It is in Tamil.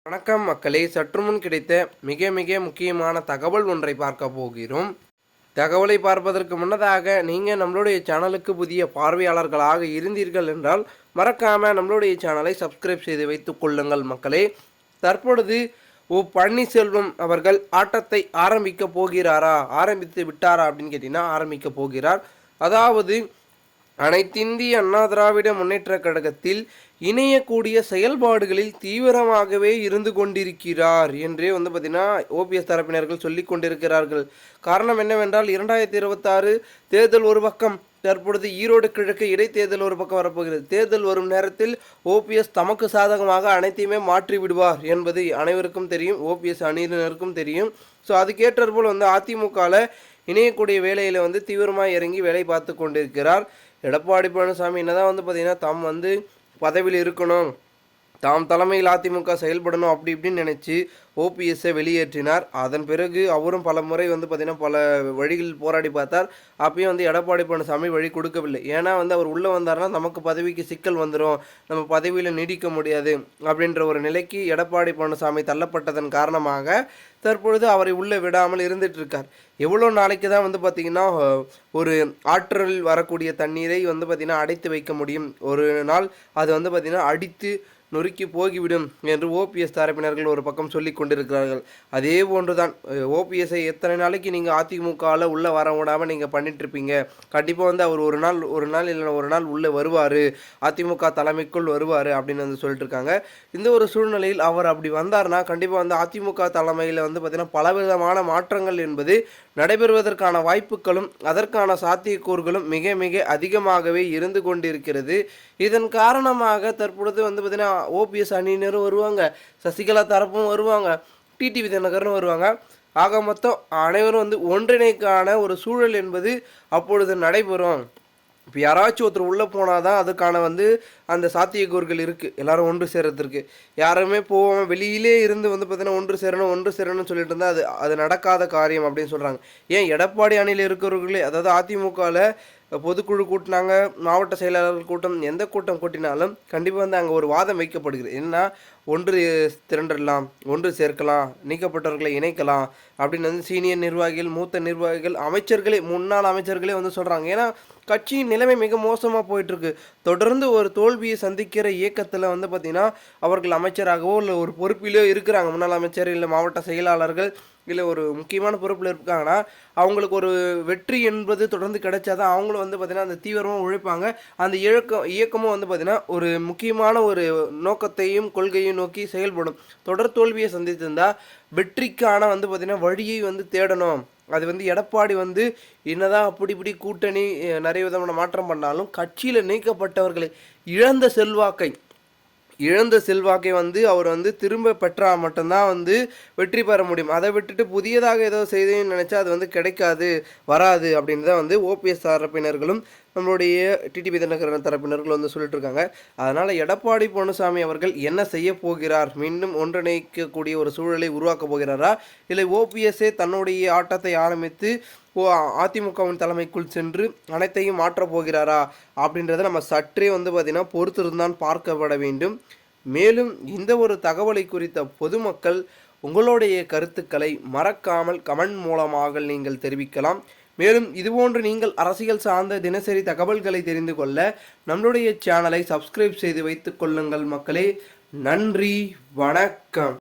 வணக்கம் மக்களே, சற்று முன் கிடைத்த மிக மிக முக்கியமான தகவல் ஒன்றை பார்க்க போகிறோம். தகவலை பார்ப்பதற்கு முன்னதாக நீங்கள் நம்மளுடைய சேனலுக்கு புதிய பார்வையாளர்களாக இருந்தீர்கள் என்றால் மறக்காமல் நம்மளுடைய சேனலை சப்ஸ்கிரைப் செய்து வைத்துக் கொள்ளுங்கள் மக்களே. தற்பொழுது பன்னீர்செல்வம் அவர்கள் ஆட்டத்தை ஆரம்பித்து விட்டாரா அப்படின்னு கேட்டிங்கன்னா ஆரம்பிக்க போகிறார். அதாவது அனைத்திந்திய அண்ணா திராவிட முன்னேற்ற கழகத்தில் இணையக்கூடிய செயல்பாடுகளில் தீவிரமாகவே இருந்து கொண்டிருக்கிறார் என்றே பார்த்திங்கன்னா ஓபிஎஸ் தரப்பினர்கள் சொல்லி கொண்டிருக்கிறார்கள். காரணம் என்னவென்றால் 2026 தேர்தல் ஒரு பக்கம், தற்பொழுது ஈரோடு கிழக்கு இடைத்தேர்தல் ஒரு பக்கம் வரப்போகிறது. தேர்தல் வரும் நேரத்தில் ஓபிஎஸ் தமக்கு சாதகமாக அனைத்தையுமே மாற்றி விடுவார் என்பது அனைவருக்கும் தெரியும், ஓபிஎஸ் அணியினருக்கும் தெரியும். ஸோ அதுக்கேற்றபோல் அதிமுகவில் இணையக்கூடிய வேலையில் தீவிரமாக இறங்கி வேலை பார்த்து கொண்டிருக்கிறார். எடப்பாடி பழனிசாமி என்னதான் பார்த்திங்கன்னா தாம் பதவியில் இருக்கணும், தாம் தலைமையில் அதிமுக செயல்படணும் அப்படி இப்படின்னு நினச்சி ஓபிஎஸ்ஸை வெளியேற்றினார். அதன் பிறகு அவரும் பல முறை பார்த்திங்கன்னா பல வழிகளில் போராடி பார்த்தார். அப்பயும் எடப்பாடி பழனிசாமி வழி கொடுக்கவில்லை. ஏன்னா அவர் உள்ளே வந்தார்னா நமக்கு பதவிக்கு சிக்கல் வந்துடும், நம்ம பதவியில் நீடிக்க முடியாது அப்படின்ற ஒரு நிலைக்கு எடப்பாடி பழனிசாமி தள்ளப்பட்டதன் காரணமாக தற்பொழுது அவரை உள்ளே விடாமல் இருந்துட்டு இருக்கார். எவ்வளோ நாளைக்கு தான் பார்த்திங்கன்னா ஒரு ஆற்றல் வரக்கூடிய தண்ணீரை பார்த்திங்கன்னா அடைத்து வைக்க முடியும்? ஒரு நாள் அது பார்த்திங்கன்னா அடித்து நொறுக்கி போகிவிடும் என்று ஓபிஎஸ் தரப்பினர்கள் ஒரு பக்கம் சொல்லி கொண்டிருக்கிறார்கள். அதே போன்று தான் ஓபிஎஸ்ஐ எத்தனை நாளைக்கு நீங்கள் அதிமுகவில் உள்ளே வர விடாமல் நீங்கள் பண்ணிட்டுருப்பீங்க? கண்டிப்பாக அவர் ஒரு நாள் இல்லைன்னா ஒரு நாள் உள்ளே வருவார், அதிமுக தலைமைக்குள் வருவார் அப்படின்னு சொல்லிட்டு இருக்காங்க. இந்த ஒரு சூழ்நிலையில் அவர் அப்படி வந்தார்னா கண்டிப்பாக அதிமுக தலைமையில் பார்த்திங்கன்னா பலவிதமான மாற்றங்கள் என்பது நடைபெறுவதற்கான வாய்ப்புகளும் அதற்கான சாத்தியக்கூறுகளும் மிக மிக அதிகமாகவே இருந்து கொண்டிருக்கிறது. இதன் காரணமாக தற்பொழுது பார்த்திங்கன்னா ஓபிஎஸ் அணியினரும் வருவாங்க, சசிகலா தரப்பும் வருவாங்க, டிடிவி தினகரனும் வருவாங்க. ஆக மொத்தம் அனைவரும் ஒன்றிணைக்கான ஒரு சூழல் என்பது அப்பொழுது நடைபெறும். இப்போ யாராச்சும் ஒருத்தர் உள்ளே போனால் தான் அதுக்கான அந்த சாத்தியக்கூறுகள் இருக்குது எல்லோரும் ஒன்று சேரத்திற்கு. யாருமே போகாமல் வெளியிலே இருந்து பார்த்திங்கன்னா ஒன்று சேரணும்னு சொல்லிட்டு இருந்தால் அது நடக்காத காரியம் அப்படின்னு சொல்கிறாங்க. ஏன் எடப்பாடி அணியில் இருக்கிறவர்களே, அதாவது அதிமுகவில் பொதுக்குழு கூட்டினாங்க, மாவட்ட செயலாளர்கள் கூட்டம், எந்த கூட்டம் கூட்டினாலும் கண்டிப்பாக அங்கே ஒரு வாதம் வைக்கப்படுகிறது. என்னன்னா ஒன்று திரண்டலாம், ஒன்று சேர்க்கலாம், நீக்கப்பட்டவர்களை இணைக்கலாம் அப்படின்னு சீனியர் நிர்வாகிகள், மூத்த நிர்வாகிகள், அமைச்சர்களே, முன்னாள் அமைச்சர்களே சொல்கிறாங்க. ஏன்னா கட்சியின் நிலைமை மிக மோசமாக போயிட்டுருக்கு. தொடர்ந்து ஒரு தோல்வியை சந்திக்கிற இயக்கத்தில் பார்த்திங்கன்னா அவர்கள் அமைச்சராகவோ இல்லை ஒரு பொறுப்பிலோ இருக்கிறாங்க, முன்னாள் அமைச்சர் இல்லை மாவட்ட செயலாளர்கள் இல்லை ஒரு முக்கியமான பொறுப்பில் இருக்காங்கன்னா அவங்களுக்கு ஒரு வெற்றி என்பது தொடர்ந்து கிடைச்சாதான் அவங்களும் பார்த்திங்கன்னா அந்த தீவிரமாக உழைப்பாங்க. அந்த இயக்கமும் பார்த்திங்கன்னா ஒரு முக்கியமான ஒரு நோக்கத்தையும் கொள்கையும் நோக்கி செயல்படும். தொடர் தோல்வியை சந்தித்திருந்தால் வெற்றிக்கான பார்த்திங்கன்னா வழியை தேடணும். அது எடப்பாடி என்னதான் அப்படி இப்படி கூட்டணி நிறைய விதமான மாற்றம் பண்ணாலும் கட்சியில் நீக்கப்பட்டவர்களை இழந்த செல்வாக்கை அவர் திரும்ப பெற்றால் மட்டும்தான் வெற்றி பெற முடியும். அதை விட்டுட்டு புதியதாக ஏதோ செய்தேன்னு நினச்சா அது கிடைக்காது, வராது அப்படின்னு தான் ஓபிஎஸ் தரப்பினர்களும் நம்மளுடைய டிடிவி தினகரன் தரப்பினர்கள் சொல்லிட்டு இருக்காங்க. அதனால் எடப்பாடி பழனிசாமி அவர்கள் என்ன செய்ய போகிறார்? மீண்டும் ஒன்றிணைக்கக்கூடிய ஒரு சூழலை உருவாக்க போகிறாரா, இல்லை ஓபிஎஸ்ஸே தன்னுடைய ஆட்டத்தை ஆரம்பித்து அதிமுகவின் தலைமைக்குள் சென்று அனைத்தையும் மாற்றப் போகிறாரா அப்படின்றத நம்ம சற்றே பார்த்திங்கன்னா பொறுத்திருந்தான் பார்க்கப்பட வேண்டும். மேலும் இந்த ஒரு தகவலை குறித்த பொதுமக்கள் உங்களுடைய கருத்துக்களை மறக்காமல் கமெண்ட் மூலமாக நீங்கள் தெரிவிக்கலாம். மேலும் இதுபோன்று நீங்கள் அரசியல் சார்ந்த தினசரி தகவல்களை தெரிந்து கொள்ள நம்மளுடைய சேனலை சப்ஸ்கிரைப் செய்து வைத்துக் கொள்ளுங்கள் மக்களே. நன்றி, வணக்கம்.